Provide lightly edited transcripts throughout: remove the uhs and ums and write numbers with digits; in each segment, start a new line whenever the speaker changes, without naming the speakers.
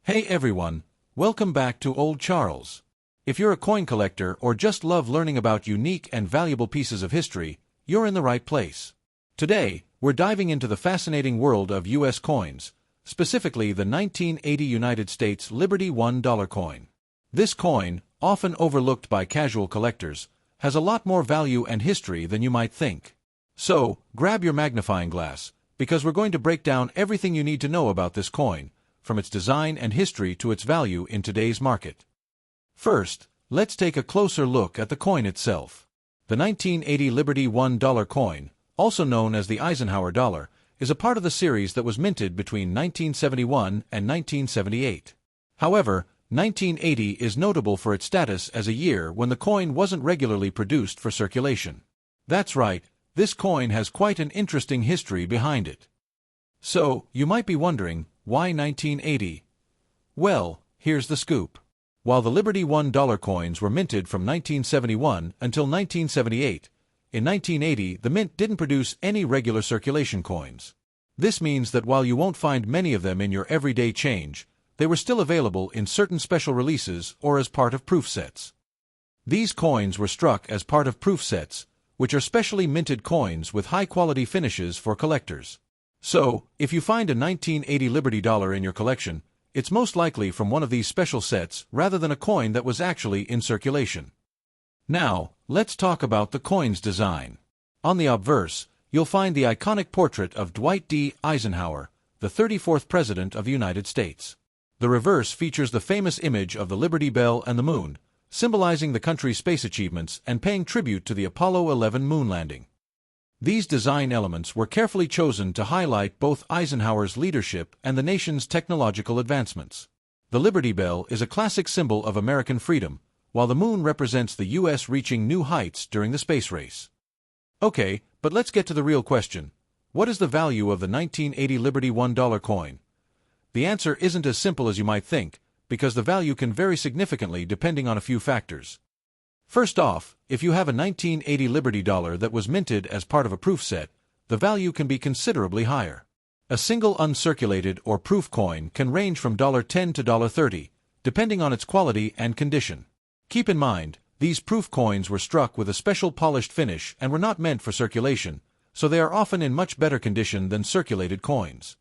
Hey everyone, welcome back to Old Charles. If you're a coin collector or just love learning about unique and valuable pieces of history, you're in the right place. Today, we're diving into the fascinating world of U.S. coins, specifically the 1980 United States Liberty $1 coin. This coin, often overlooked by casual collectors, has a lot more value and history than you might think. So, grab your magnifying glass, because we're going to break down everything you need to know about this coin, from its design and history to its value in today's market. First, let's take a closer look at the coin itself. The 1980 Liberty $1 coin, also known as the Eisenhower dollar, is a part of the series that was minted between 1971 and 1978. However, 1980 is notable for its status as a year when the coin wasn't regularly produced for circulation. That's right, this coin has quite an interesting history behind it. So, you might be wondering, why 1980? Well, here's the scoop. While the Liberty $1 coins were minted from 1971 until 1978, in 1980 the mint didn't produce any regular circulation coins. This means that while you won't find many of them in your everyday change, they were still available in certain special releases or as part of proof sets. These coins were struck as part of proof sets, which are specially minted coins with high-quality finishes for collectors. So, if you find a 1980 Liberty dollar in your collection, it's most likely from one of these special sets rather than a coin that was actually in circulation. Now, let's talk about the coin's design. On the obverse, you'll find the iconic portrait of Dwight D. Eisenhower, the 34th President of the United States. The reverse features the famous image of the Liberty Bell and the moon, symbolizing the country's space achievements and paying tribute to the Apollo 11 moon landing. These design elements were carefully chosen to highlight both Eisenhower's leadership and the nation's technological advancements. The Liberty Bell is a classic symbol of American freedom, while the moon represents the U.S. reaching new heights during the space race. Okay, but let's get to the real question. What is the value of the 1980 Liberty $1 coin? The answer isn't as simple as you might think, because the value can vary significantly depending on a few factors. First off, if you have a 1980 Liberty dollar that was minted as part of a proof set, the value can be considerably higher. A single uncirculated or proof coin can range from $10 to $30, depending on its quality and condition. Keep in mind, these proof coins were struck with a special polished finish and were not meant for circulation, so they are often in much better condition than circulated coins.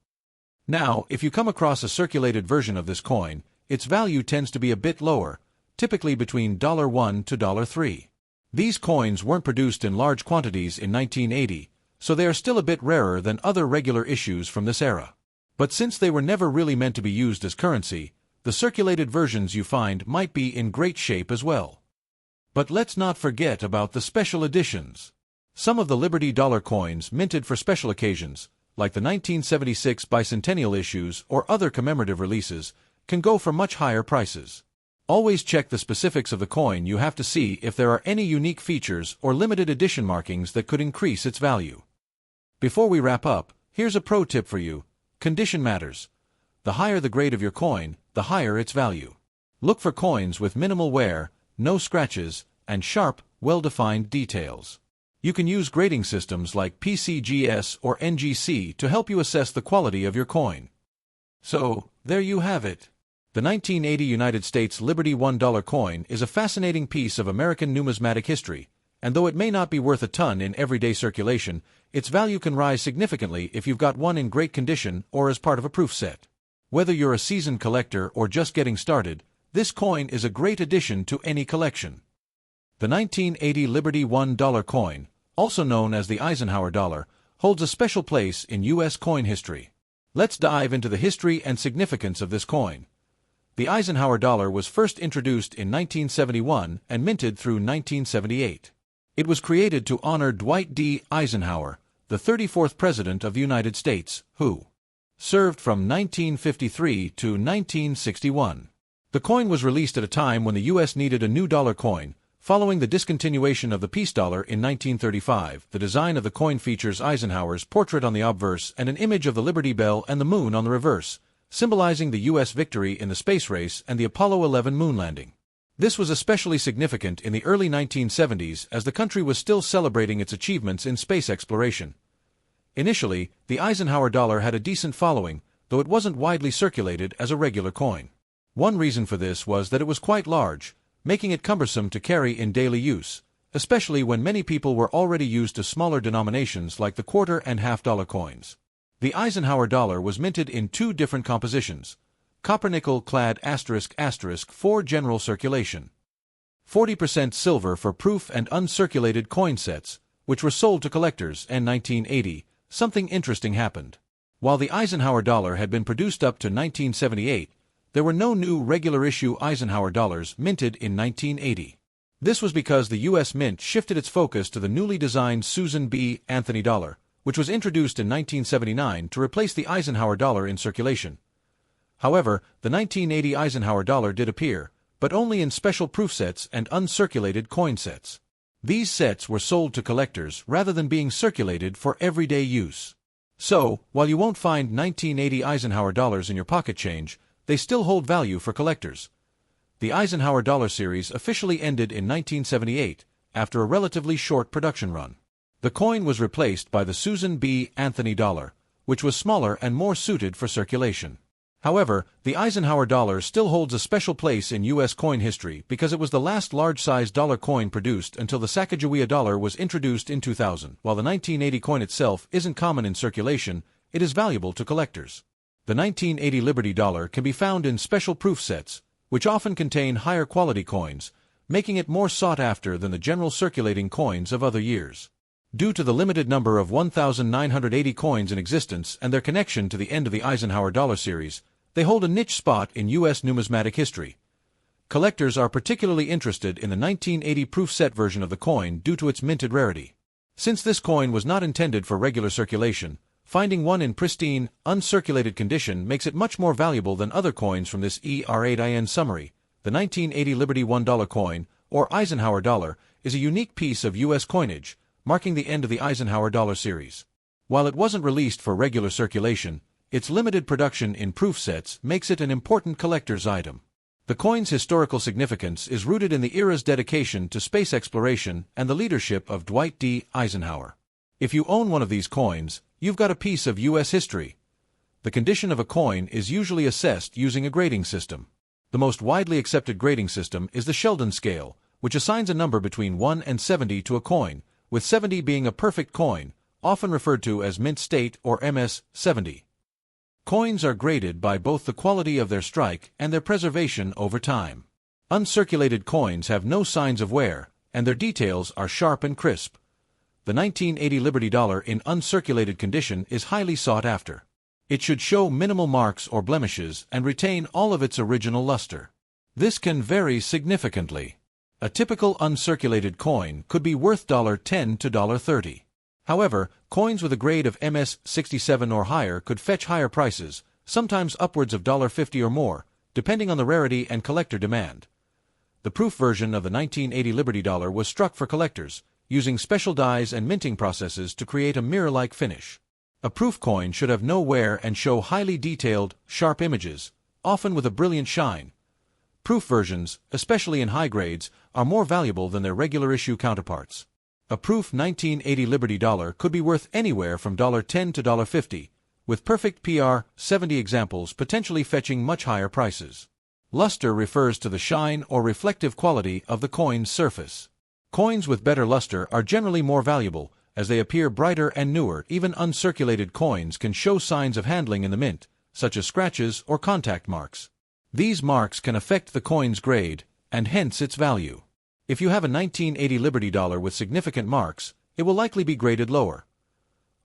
Now, if you come across a circulated version of this coin, its value tends to be a bit lower, typically between $1 to $3. These coins weren't produced in large quantities in 1980, so they are still a bit rarer than other regular issues from this era. But since they were never really meant to be used as currency, the circulated versions you find might be in great shape as well. But let's not forget about the special editions. Some of the Liberty dollar coins minted for special occasions, like the 1976 bicentennial issues or other commemorative releases, can go for much higher prices. Always check the specifics of the coin you have to see if there are any unique features or limited edition markings that could increase its value. Before we wrap up, here's a pro tip for you. Condition matters. The higher the grade of your coin, the higher its value. Look for coins with minimal wear, no scratches, and sharp, well-defined details. You can use grading systems like PCGS or NGC to help you assess the quality of your coin. So, there you have it. The 1980 United States Liberty $1 coin is a fascinating piece of American numismatic history, and though it may not be worth a ton in everyday circulation, its value can rise significantly if you've got one in great condition or as part of a proof set. Whether you're a seasoned collector or just getting started, this coin is a great addition to any collection. The 1980 Liberty $1 coin, also known as the Eisenhower dollar, holds a special place in U.S. coin history. Let's dive into the history and significance of this coin. The Eisenhower dollar was first introduced in 1971 and minted through 1978. It was created to honor Dwight D. Eisenhower, the 34th President of the United States, who served from 1953 to 1961. The coin was released at a time when the U.S. needed a new dollar coin, following the discontinuation of the peace dollar in 1935. The design of the coin features Eisenhower's portrait on the obverse and an image of the Liberty Bell and the moon on the reverse, symbolizing the U.S. victory in the space race and the Apollo 11 moon landing. This was especially significant in the early 1970s as the country was still celebrating its achievements in space exploration. Initially, the Eisenhower dollar had a decent following, though it wasn't widely circulated as a regular coin. One reason for this was that it was quite large, making it cumbersome to carry in daily use, especially when many people were already used to smaller denominations like the quarter and half-dollar coins. The Eisenhower dollar was minted in two different compositions: copper-nickel clad *** for general circulation, 40% silver for proof and uncirculated coin sets, which were sold to collectors. In 1980, something interesting happened. While the Eisenhower dollar had been produced up to 1978, there were no new regular-issue Eisenhower dollars minted in 1980. This was because the U.S. Mint shifted its focus to the newly designed Susan B. Anthony dollar, which was introduced in 1979 to replace the Eisenhower dollar in circulation. However, the 1980 Eisenhower dollar did appear, but only in special proof sets and uncirculated coin sets. These sets were sold to collectors rather than being circulated for everyday use. So, while you won't find 1980 Eisenhower dollars in your pocket change, they still hold value for collectors. The Eisenhower dollar series officially ended in 1978, after a relatively short production run. The coin was replaced by the Susan B. Anthony dollar, which was smaller and more suited for circulation. However, the Eisenhower dollar still holds a special place in U.S. coin history because it was the last large-sized dollar coin produced until the Sacagawea dollar was introduced in 2000. While the 1980 coin itself isn't common in circulation, it is valuable to collectors. The 1980 Liberty dollar can be found in special proof sets, which often contain higher quality coins, making it more sought after than the general circulating coins of other years. Due to the limited number of 1,980 coins in existence and their connection to the end of the Eisenhower dollar series, they hold a niche spot in U.S. numismatic history. Collectors are particularly interested in the 1980 proof set version of the coin due to its minted rarity. Since this coin was not intended for regular circulation, finding one in pristine, uncirculated condition makes it much more valuable than other coins from this ER8IN summary. The 1980 Liberty $1 coin, or Eisenhower dollar, is a unique piece of U.S. coinage, marking the end of the Eisenhower dollar series. While it wasn't released for regular circulation, its limited production in proof sets makes it an important collector's item. The coin's historical significance is rooted in the era's dedication to space exploration and the leadership of Dwight D. Eisenhower. If you own one of these coins, you've got a piece of U.S. history. The condition of a coin is usually assessed using a grading system. The most widely accepted grading system is the Sheldon scale, which assigns a number between 1 and 70 to a coin, with 70 being a perfect coin, often referred to as mint state or MS-70. Coins are graded by both the quality of their strike and their preservation over time. Uncirculated coins have no signs of wear, and their details are sharp and crisp. The 1980 Liberty dollar in uncirculated condition is highly sought after. It should show minimal marks or blemishes and retain all of its original luster. This can vary significantly. A typical uncirculated coin could be worth $10 to $30. However, coins with a grade of MS-67 or higher could fetch higher prices, sometimes upwards of $50 or more, depending on the rarity and collector demand. The proof version of the 1980 Liberty dollar was struck for collectors, using special dyes and minting processes to create a mirror-like finish. A proof coin should have no wear and show highly detailed, sharp images, often with a brilliant shine. Proof versions, especially in high grades, are more valuable than their regular issue counterparts. A proof 1980 Liberty dollar could be worth anywhere from $10 to $50, with perfect PR-70 examples potentially fetching much higher prices. Luster refers to the shine or reflective quality of the coin's surface. Coins with better luster are generally more valuable, as they appear brighter and newer. Even uncirculated coins can show signs of handling in the mint, such as scratches or contact marks. These marks can affect the coin's grade, and hence its value. If you have a 1980 Liberty dollar with significant marks, it will likely be graded lower.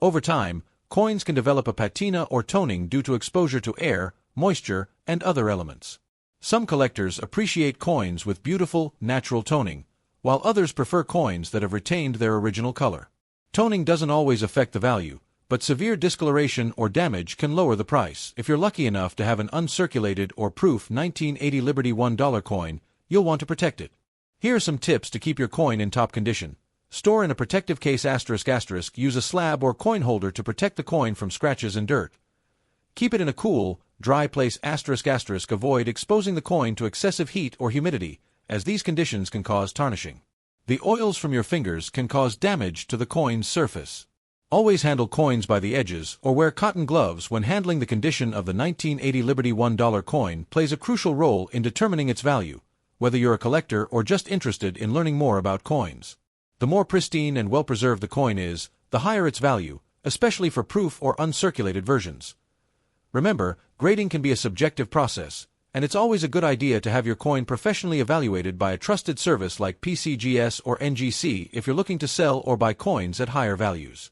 Over time, coins can develop a patina or toning due to exposure to air, moisture, and other elements. Some collectors appreciate coins with beautiful, natural toning, while others prefer coins that have retained their original color. Toning doesn't always affect the value, but severe discoloration or damage can lower the price. If you're lucky enough to have an uncirculated or proof 1980 Liberty $1 coin, you'll want to protect it. Here are some tips to keep your coin in top condition. Store in a protective case ***. Use a slab or coin holder to protect the coin from scratches and dirt. Keep it in a cool, dry place ***. Avoid exposing the coin to excessive heat or humidity, as these conditions can cause tarnishing. The oils from your fingers can cause damage to the coin's surface. Always handle coins by the edges or wear cotton gloves when handling. The condition of the 1980 Liberty $1 coin plays a crucial role in determining its value, whether you're a collector or just interested in learning more about coins. The more pristine and well-preserved the coin is, the higher its value, especially for proof or uncirculated versions. Remember, grading can be a subjective process, and it's always a good idea to have your coin professionally evaluated by a trusted service like PCGS or NGC if you're looking to sell or buy coins at higher values.